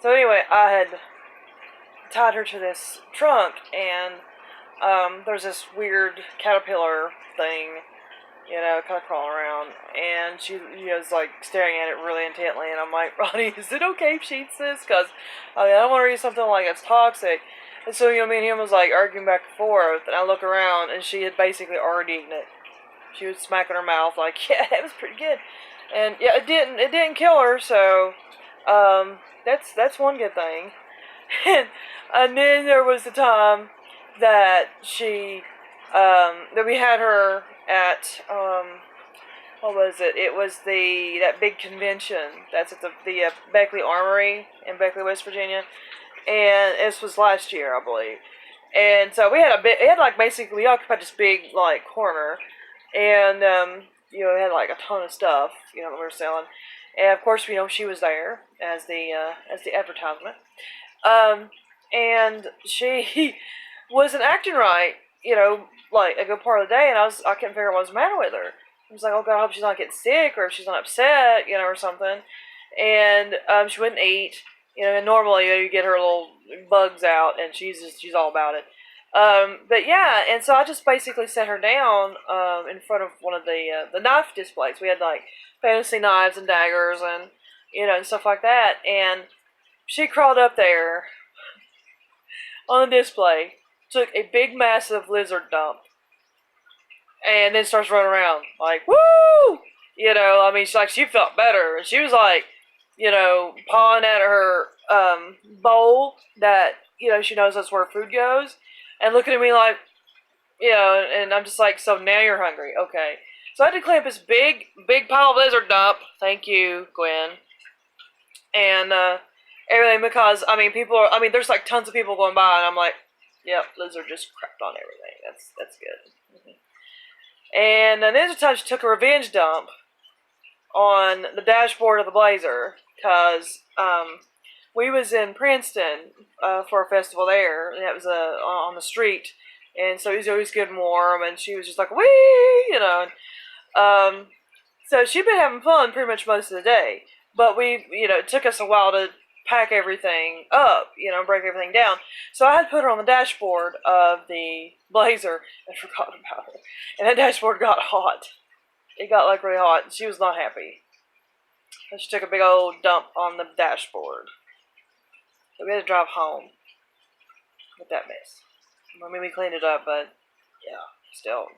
So anyway, I had tied her to this trunk, and there's this weird caterpillar thing, kind of crawling around, and she was like staring at it really intently, and I'm like, Ronnie, is it okay if she eats this? Because I don't want her to eat something like it's toxic. And so, me and him was like arguing back and forth, and I look around, and she had basically already eaten it. She was smacking her mouth like, yeah, that was pretty good. And yeah, it didn't kill her, so that's one good thing. And then there was the time that that we had her at what was it? It was that big convention that's at the Beckley Armory in Beckley, West Virginia, and this was last year, I believe. And so we had basically we occupied this big like corner, and it had like a ton of stuff that we were selling, and of course she was there as the advertisement, and she wasn't acting right, like a good part of the day, and I couldn't figure out what was the matter with her. I was like, oh God, I hope she's not getting sick or if she's not upset, or something. And she wouldn't eat, and normally you get her little bugs out, and she's all about it. But yeah, and so I just basically set her down in front of one of the knife displays. We had like fantasy knives and daggers and and stuff like that. And she crawled up there on the display, took a big massive lizard dump, and then starts running around like, woo! She felt better. She was like, pawing at her bowl that, she knows that's where food goes, and looking at me like, and I'm just like, so now you're hungry. Okay. So I had to clean up this big pile of lizard dump. Thank you, Gwen. And everything, because, there's like tons of people going by, and I'm like, yep, lizard just crapped on everything. That's good. And then there's a time she took a revenge dump on the dashboard of the Blazer, because we was in Princeton for a festival there, and that was on the street, and so it was always good and warm, and she was just like, wee, so she'd been having fun pretty much most of the day, but it took us a while to pack everything up, break everything down. So I had put her on the dashboard of the Blazer and forgot about her. And that dashboard got hot. It got like really hot, and she was not happy. And she took a big old dump on the dashboard. So we had to drive home with that mess. We cleaned it up, but yeah, still,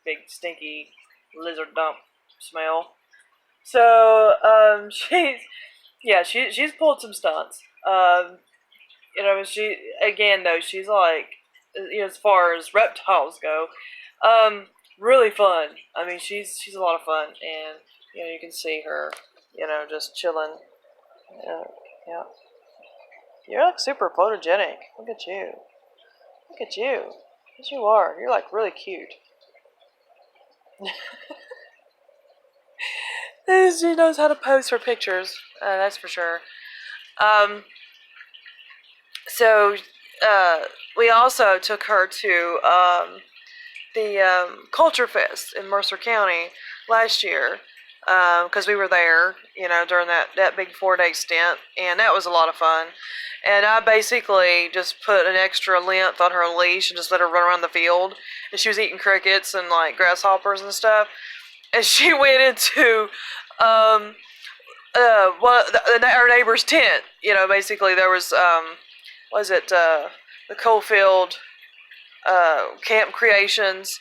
big stinky lizard dump smell. So she's pulled some stunts. She's like, as far as reptiles go, really fun. She's a lot of fun, and you can see her, just chilling. Yeah. You're like super photogenic. Look at you. Look at you. Yes, you are. You're like really cute. She knows how to pose for pictures. That's for sure. We also took her to the Culture Fest in Mercer County last year, because we were there, during that big 4-day stint, and that was a lot of fun. And I basically just put an extra length on her leash and just let her run around the field, and she was eating crickets and like grasshoppers and stuff. And she went into our neighbor's tent. Basically there was the Coalfield Camp Creations.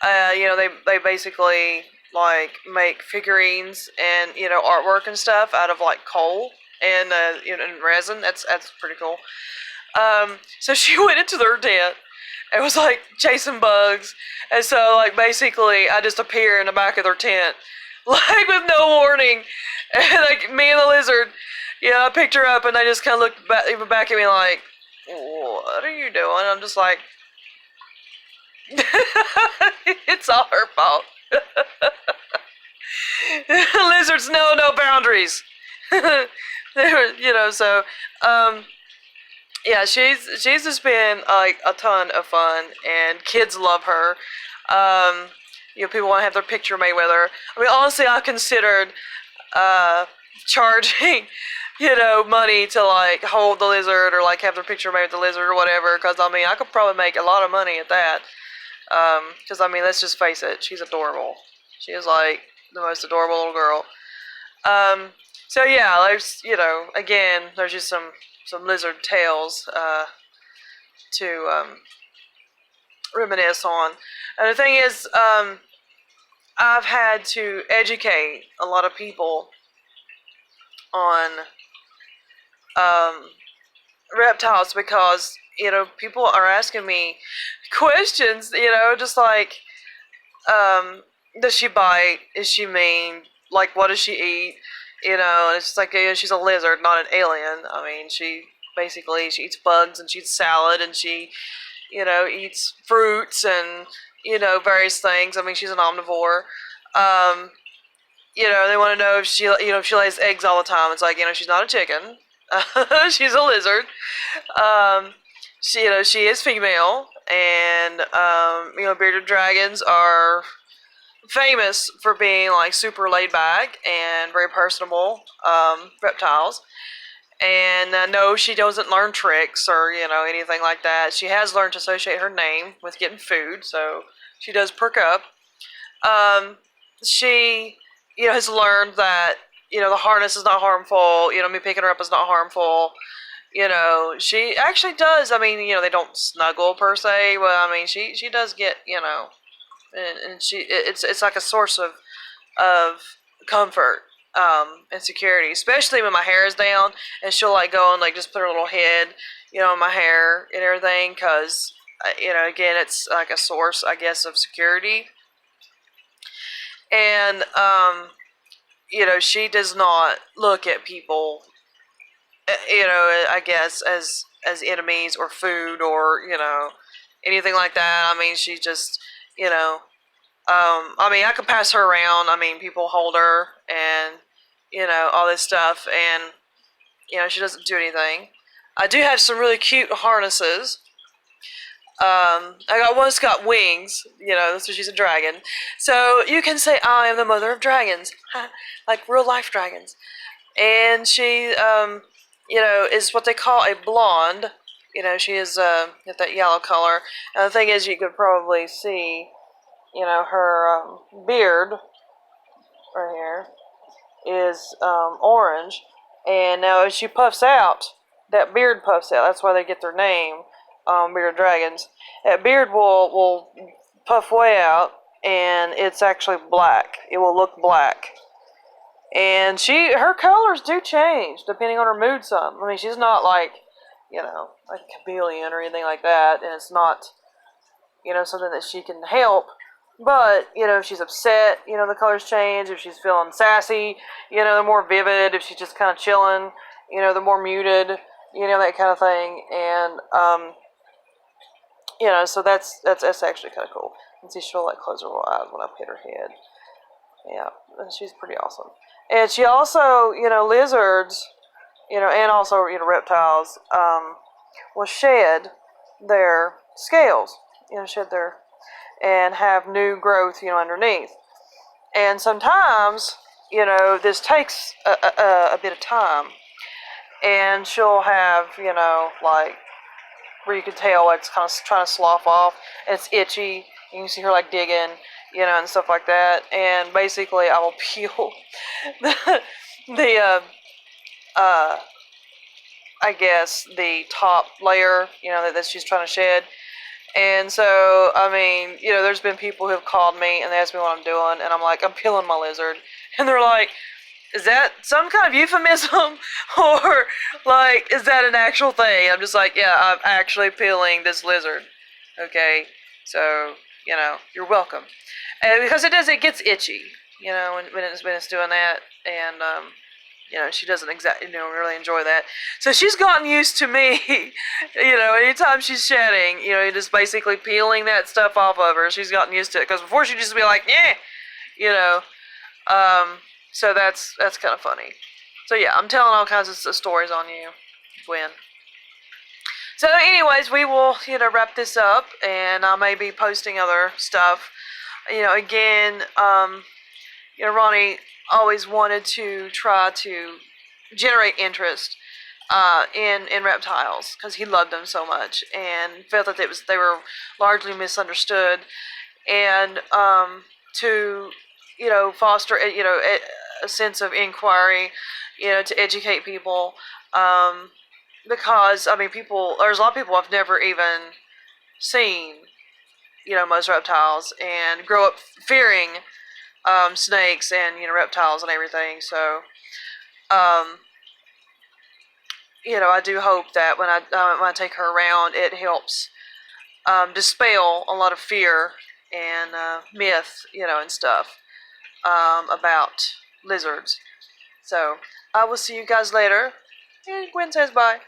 They basically like make figurines and artwork and stuff out of like coal and and resin. That's pretty cool. So she went into their tent and was like chasing bugs, and so like basically I just appear in the back of their tent like with no warning, and like me and the lizard, I picked her up, and they just kind of looked back at me like, what are you doing? I'm just like, it's all her fault. Lizards know no boundaries. Yeah, she's just been like a ton of fun, and kids love her. People want to have their picture made with her. Honestly, I considered charging money to like hold the lizard or like have their picture made with the lizard or whatever. Because I mean, I could probably make a lot of money at that. Because I mean, let's just face it, she's adorable. She is like the most adorable little girl. Um, so yeah, there's again, there's just some lizard tales to reminisce on. And the thing is, I've had to educate a lot of people on um, reptiles because people are asking me questions. Just like, does she bite? Is she mean? Like, what does she eat? And it's just like, she's a lizard, not an alien. I mean, she eats bugs and she eats salad and she eats fruits and various things. I mean, she's an omnivore. Um, they want to know if she lays eggs all the time. It's like, she's not a chicken. She's a lizard. Um, she is female, and bearded dragons are famous for being like super laid back and very personable reptiles. And no, she doesn't learn tricks or anything like that. She has learned to associate her name with getting food, so she does perk up. She has learned that the harness is not harmful. Me picking her up is not harmful. She actually does. I mean, they don't snuggle per se, but I mean, she does get and it's like a source of comfort and security, especially when my hair is down, and she'll like go and like just put her little head in my hair and everything, because again, it's like a source, I guess, of security. And she does not look at people I guess as enemies or food or anything like that. I mean, she just I mean, I could pass her around. I mean, people hold her and all this stuff, and she doesn't do anything. I do have some really cute harnesses. I got one's got wings. So she's a dragon. So you can say I am the mother of dragons, like real life dragons. And she, is what they call a blonde. She is got that yellow color. And the thing is, you could probably see, her beard right here is orange. And now as she puffs out, that beard puffs out. That's why they get their name, bearded dragons. That beard will puff way out, and it's actually black. It will look black. And her colors do change depending on her mood. Some. I mean, she's not like, like a chameleon or anything like that, and it's not, something that she can help. But if she's upset, the colors change. If she's feeling sassy, they're more vivid. If she's just kind of chilling, they're more muted. That kind of thing. And so that's actually kind of cool. And see, she'll like close her little eyes when I pet her head. Yeah, and she's pretty awesome. And she also, lizards, and also, reptiles, will shed their scales, shed their, and have new growth, underneath. And sometimes, this takes a bit of time. And she'll have, like, where you can tell it's kind of trying to slough off, and it's itchy. You can see her, like, digging, and stuff like that. And basically, I will peel the I guess, the top layer, that she's trying to shed. And so, I mean, there's been people who have called me and they ask me what I'm doing, and I'm like, I'm peeling my lizard. And they're like, is that some kind of euphemism? Or, like, is that an actual thing? I'm just like, yeah, I'm actually peeling this lizard. Okay? So, you're welcome. And because it gets itchy, when it's doing that. And, she doesn't exactly, really enjoy that. So she's gotten used to me, anytime she's shedding, just basically peeling that stuff off of her. She's gotten used to it. Because before she'd just be like, yeah, so that's kind of funny. So yeah, I'm telling all kinds of stories on you, Gwen. So anyways, we will, wrap this up, and I may be posting other stuff. Again, Ronnie always wanted to try to generate interest in reptiles because he loved them so much and felt that they were largely misunderstood, and to foster a sense of inquiry, to educate people, because I mean there's a lot of people I've never even seen most reptiles and grow up fearing snakes and reptiles and everything. So um, I do hope that when I take her around, it helps dispel a lot of fear and myth, and stuff about lizards. So I will see you guys later. And Gwen says bye.